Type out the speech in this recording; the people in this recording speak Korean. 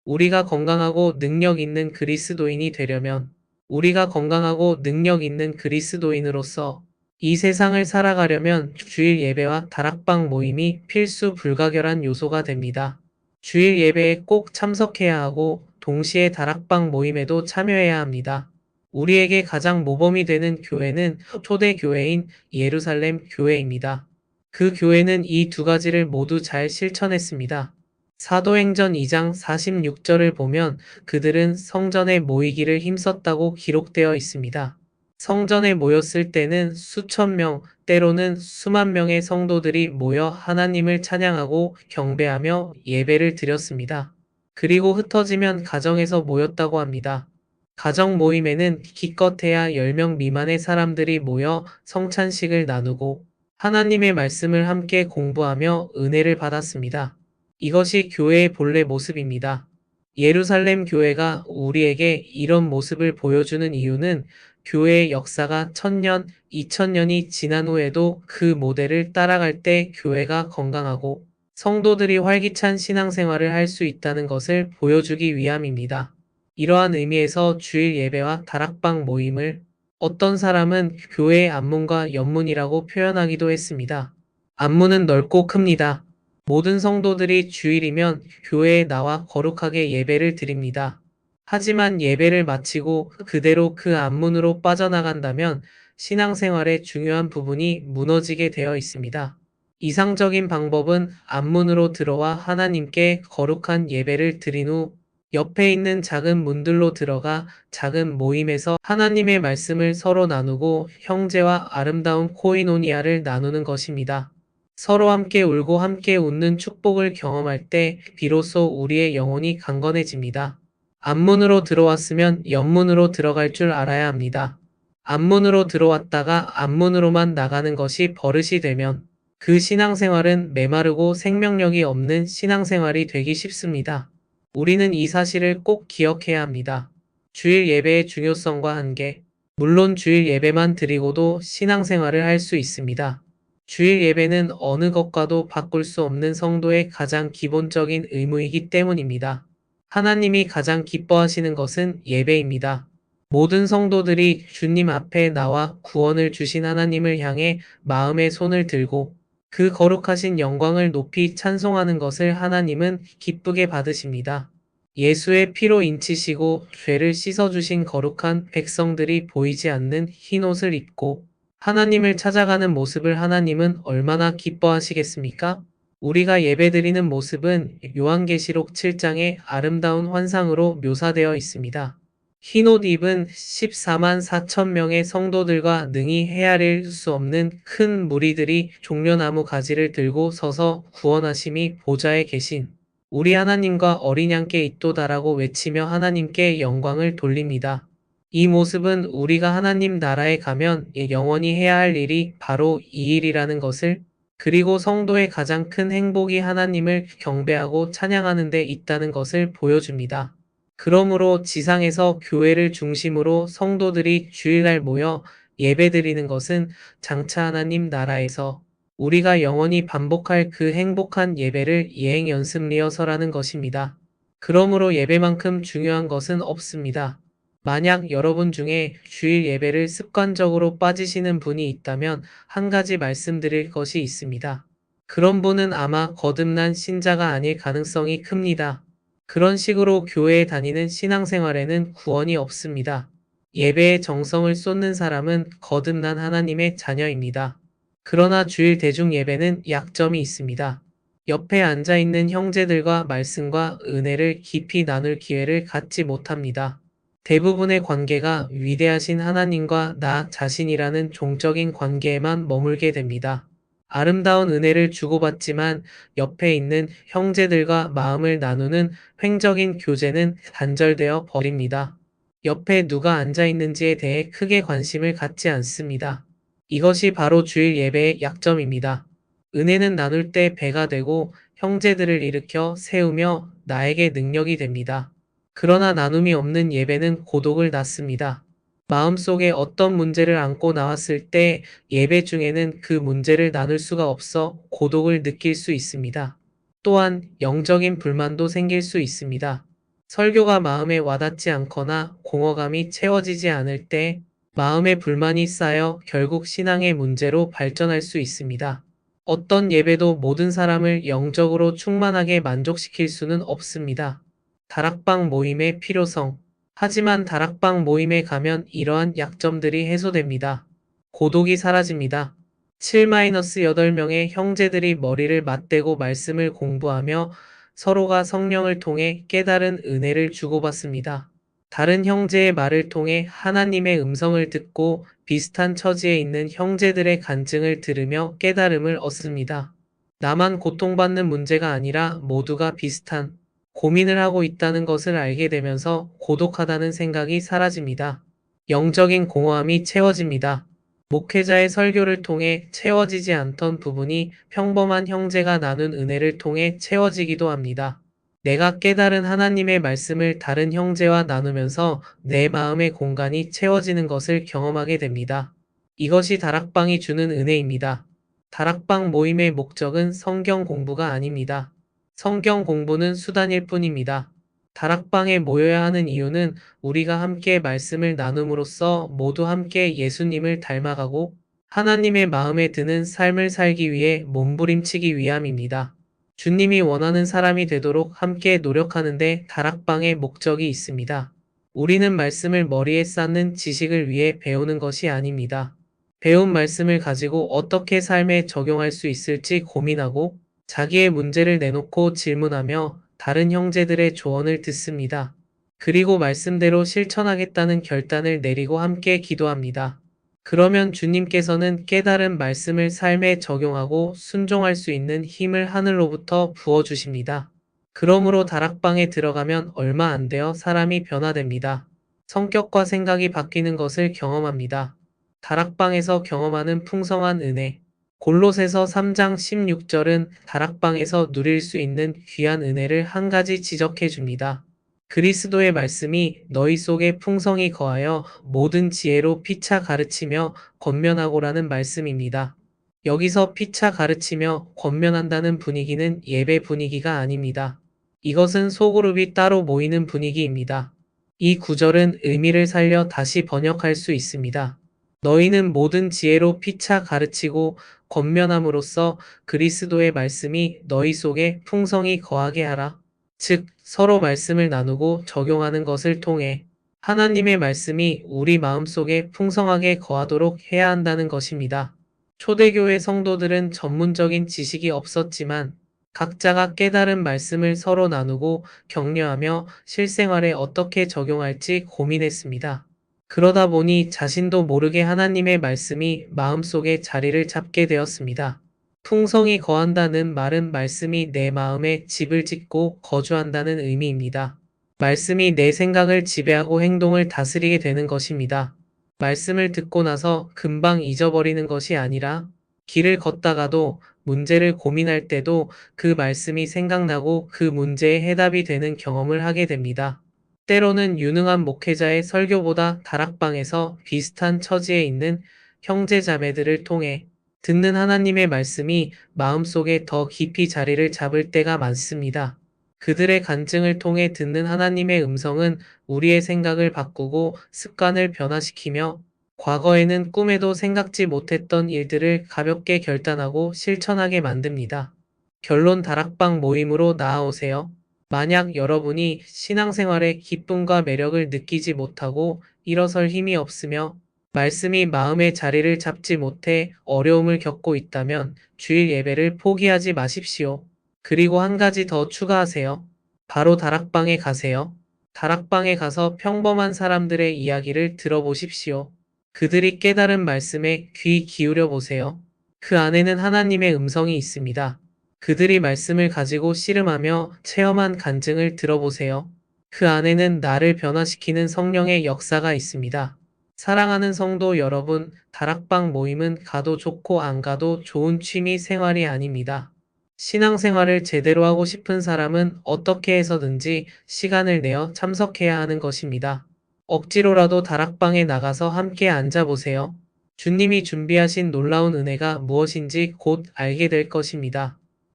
우리가 건강하고 능력 있는 그리스도인이 되려면 우리가 건강하고 능력 있는 그리스도인으로서 이 세상을 살아가려면 주일 예배와 다락방 모임이 필수 불가결한 요소가 됩니다. 주일 예배에 꼭 참석해야 하고 동시에 다락방 모임에도 참여해야 합니다. 우리에게 가장 모범이 되는 교회는 초대 교회인 예루살렘 교회입니다. 그 교회는 이 두 가지를 모두 잘 실천했습니다. 사도행전 2장 46절을 보면 그들은 성전에 모이기를 힘썼다고 기록되어 있습니다. 성전에 모였을 때는 수천 명, 때로는 수만 명의 성도들이 모여 하나님을 찬양하고 경배하며 예배를 드렸습니다. 그리고 흩어지면 가정에서 모였다고 합니다. 가정 모임에는 기껏해야 10명 미만의 사람들이 모여 성찬식을 나누고 하나님의 말씀을 함께 공부하며 은혜를 받았습니다. 이것이 교회의 본래 모습입니다. 예루살렘 교회가 우리에게 이런 모습을 보여주는 이유는 교회의 역사가 1000년, 2000년이 지난 후에도 그 모델을 따라갈 때 교회가 건강하고 성도들이 활기찬 신앙생활을 할 수 있다는 것을 보여주기 위함입니다. 이러한 의미에서 주일 예배와 다락방 모임을 어떤 사람은 교회의 안문과 옆문이라고 표현하기도 했습니다. 안문은 넓고 큽니다. 모든 성도들이 주일이면 교회에 나와 거룩하게 예배를 드립니다. 하지만 예배를 마치고 그대로 그 앞문으로 빠져나간다면 신앙생활의 중요한 부분이 무너지게 되어 있습니다. 이상적인 방법은 앞문으로 들어와 하나님께 거룩한 예배를 드린 후 옆에 있는 작은 문들로 들어가 작은 모임에서 하나님의 말씀을 서로 나누고 형제와 아름다운 코이노니아를 나누는 것입니다. 서로 함께 울고 함께 웃는 축복을 경험할 때 비로소 우리의 영혼이 강건해집니다. 앞문으로 들어왔으면 옆문으로 들어갈 줄 알아야 합니다. 앞문으로 들어왔다가 앞문으로만 나가는 것이 버릇이 되면 그 신앙생활은 메마르고 생명력이 없는 신앙생활이 되기 쉽습니다. 우리는 이 사실을 꼭 기억해야 합니다. 주일 예배의 중요성과 한계. 물론 주일 예배만 드리고도 신앙생활을 할 수 있습니다. 주일 예배는 어느 것과도 바꿀 수 없는 성도의 가장 기본적인 의무이기 때문입니다. 하나님이 가장 기뻐하시는 것은 예배입니다. 모든 성도들이 주님 앞에 나와 구원을 주신 하나님을 향해 마음의 손을 들고 그 거룩하신 영광을 높이 찬송하는 것을 하나님은 기쁘게 받으십니다. 예수의 피로 인치시고 죄를 씻어주신 거룩한 백성들이 보이지 않는 흰 옷을 입고 하나님을 찾아가는 모습을 하나님은 얼마나 기뻐하시겠습니까? 우리가 예배드리는 모습은 요한계시록 7장의 아름다운 환상으로 묘사되어 있습니다. 흰옷 입은 14만 4천 명의 성도들과 능히 헤아릴 수 없는 큰 무리들이 종려나무 가지를 들고 서서 구원하심이 보좌에 계신 우리 하나님과 어린 양께 있도다라고 외치며 하나님께 영광을 돌립니다. 이 모습은 우리가 하나님 나라에 가면 영원히 해야 할 일이 바로 이 일이라는 것을, 그리고 성도의 가장 큰 행복이 하나님을 경배하고 찬양하는 데 있다는 것을 보여줍니다. 그러므로 지상에서 교회를 중심으로 성도들이 주일날 모여 예배드리는 것은 장차 하나님 나라에서 우리가 영원히 반복할 그 행복한 예배를 예행 연습 리허설하는 것입니다. 그러므로 예배만큼 중요한 것은 없습니다. 만약 여러분 중에 주일 예배를 습관적으로 빠지시는 분이 있다면 한 가지 말씀드릴 것이 있습니다. 그런 분은 아마 거듭난 신자가 아닐 가능성이 큽니다. 그런 식으로 교회에 다니는 신앙생활에는 구원이 없습니다. 예배에 정성을 쏟는 사람은 거듭난 하나님의 자녀입니다. 그러나 주일 대중 예배는 약점이 있습니다. 옆에 앉아있는 형제들과 말씀과 은혜를 깊이 나눌 기회를 갖지 못합니다. 대부분의 관계가 위대하신 하나님과 나 자신이라는 종적인 관계에만 머물게 됩니다. 아름다운 은혜를 주고받지만 옆에 있는 형제들과 마음을 나누는 횡적인 교제는 단절되어 버립니다. 옆에 누가 앉아 있는지에 대해 크게 관심을 갖지 않습니다. 이것이 바로 주일 예배의 약점입니다. 은혜는 나눌 때 배가 되고 형제들을 일으켜 세우며 나에게 능력이 됩니다. 그러나 나눔이 없는 예배는 고독을 낳습니다. 마음속에 어떤 문제를 안고 나왔을 때 예배 중에는 그 문제를 나눌 수가 없어 고독을 느낄 수 있습니다. 또한 영적인 불만도 생길 수 있습니다. 설교가 마음에 와닿지 않거나 공허감이 채워지지 않을 때 마음에 불만이 쌓여 결국 신앙의 문제로 발전할 수 있습니다. 어떤 예배도 모든 사람을 영적으로 충만하게 만족시킬 수는 없습니다. 다락방 모임의 필요성. 하지만 다락방 모임에 가면 이러한 약점들이 해소됩니다. 고독이 사라집니다. 7-8명의 형제들이 머리를 맞대고 말씀을 공부하며 서로가 성령을 통해 깨달은 은혜를 주고받습니다. 다른 형제의 말을 통해 하나님의 음성을 듣고 비슷한 처지에 있는 형제들의 간증을 들으며 깨달음을 얻습니다. 나만 고통받는 문제가 아니라 모두가 비슷한 고민을 하고 있다는 것을 알게 되면서 고독하다는 생각이 사라집니다. 영적인 공허함이 채워집니다. 목회자의 설교를 통해 채워지지 않던 부분이 평범한 형제가 나눈 은혜를 통해 채워지기도 합니다. 내가 깨달은 하나님의 말씀을 다른 형제와 나누면서 내 마음의 공간이 채워지는 것을 경험하게 됩니다. 이것이 다락방이 주는 은혜입니다. 다락방 모임의 목적은 성경 공부가 아닙니다. 성경 공부는 수단일 뿐입니다. 다락방에 모여야 하는 이유는 우리가 함께 말씀을 나눔으로써 모두 함께 예수님을 닮아가고 하나님의 마음에 드는 삶을 살기 위해 몸부림치기 위함입니다. 주님이 원하는 사람이 되도록 함께 노력하는데 다락방의 목적이 있습니다. 우리는 말씀을 머리에 쌓는 지식을 위해 배우는 것이 아닙니다. 배운 말씀을 가지고 어떻게 삶에 적용할 수 있을지 고민하고 자기의 문제를 내놓고 질문하며 다른 형제들의 조언을 듣습니다. 그리고 말씀대로 실천하겠다는 결단을 내리고 함께 기도합니다. 그러면 주님께서는 깨달은 말씀을 삶에 적용하고 순종할 수 있는 힘을 하늘로부터 부어주십니다. 그러므로 다락방에 들어가면 얼마 안 되어 사람이 변화됩니다. 성격과 생각이 바뀌는 것을 경험합니다. 다락방에서 경험하는 풍성한 은혜. 골로새서 3장 16절은 다락방에서 누릴 수 있는 귀한 은혜를 한 가지 지적해 줍니다. 그리스도의 말씀이 너희 속에 풍성히 거하여 모든 지혜로 피차 가르치며 권면하고라는 말씀입니다. 여기서 피차 가르치며 권면한다는 분위기는 예배 분위기가 아닙니다. 이것은 소그룹이 따로 모이는 분위기입니다. 이 구절은 의미를 살려 다시 번역할 수 있습니다. 너희는 모든 지혜로 피차 가르치고 권면함으로써 그리스도의 말씀이 너희 속에 풍성히 거하게 하라. 즉, 서로 말씀을 나누고 적용하는 것을 통해 하나님의 말씀이 우리 마음속에 풍성하게 거하도록 해야 한다는 것입니다. 초대교회 성도들은 전문적인 지식이 없었지만 각자가 깨달은 말씀을 서로 나누고 격려하며 실생활에 어떻게 적용할지 고민했습니다. 그러다 보니 자신도 모르게 하나님의 말씀이 마음속에 자리를 잡게 되었습니다. 풍성히 거한다는 말은 말씀이 내 마음에 집을 짓고 거주한다는 의미입니다. 말씀이 내 생각을 지배하고 행동을 다스리게 되는 것입니다. 말씀을 듣고 나서 금방 잊어버리는 것이 아니라 길을 걷다가도 문제를 고민할 때도 그 말씀이 생각나고 그 문제의 해답이 되는 경험을 하게 됩니다. 때로는 유능한 목회자의 설교보다 다락방에서 비슷한 처지에 있는 형제 자매들을 통해 듣는 하나님의 말씀이 마음속에 더 깊이 자리를 잡을 때가 많습니다. 그들의 간증을 통해 듣는 하나님의 음성은 우리의 생각을 바꾸고 습관을 변화시키며 과거에는 꿈에도 생각지 못했던 일들을 가볍게 결단하고 실천하게 만듭니다. 결론 다락방 모임으로 나아오세요. 만약 여러분이 신앙생활의 기쁨과 매력을 느끼지 못하고 일어설 힘이 없으며 말씀이 마음의 자리를 잡지 못해 어려움을 겪고 있다면 주일 예배를 포기하지 마십시오. 그리고 한 가지 더 추가하세요. 바로 다락방에 가세요. 다락방에 가서 평범한 사람들의 이야기를 들어보십시오. 그들이 깨달은 말씀에 귀 기울여 보세요. 그 안에는 하나님의 음성이 있습니다. 그들이 말씀을 가지고 씨름하며 체험한 간증을 들어보세요. 그 안에는 나를 변화시키는 성령의 역사가 있습니다. 사랑하는 성도 여러분, 다락방 모임은 가도 좋고 안 가도 좋은 취미 생활이 아닙니다. 신앙생활을 제대로 하고 싶은 사람은 어떻게 해서든지 시간을 내어 참석해야 하는 것입니다. 억지로라도 다락방에 나가서 함께 앉아보세요. 주님이 준비하신 놀라운 은혜가 무엇인지 곧 알게 될 것입니다.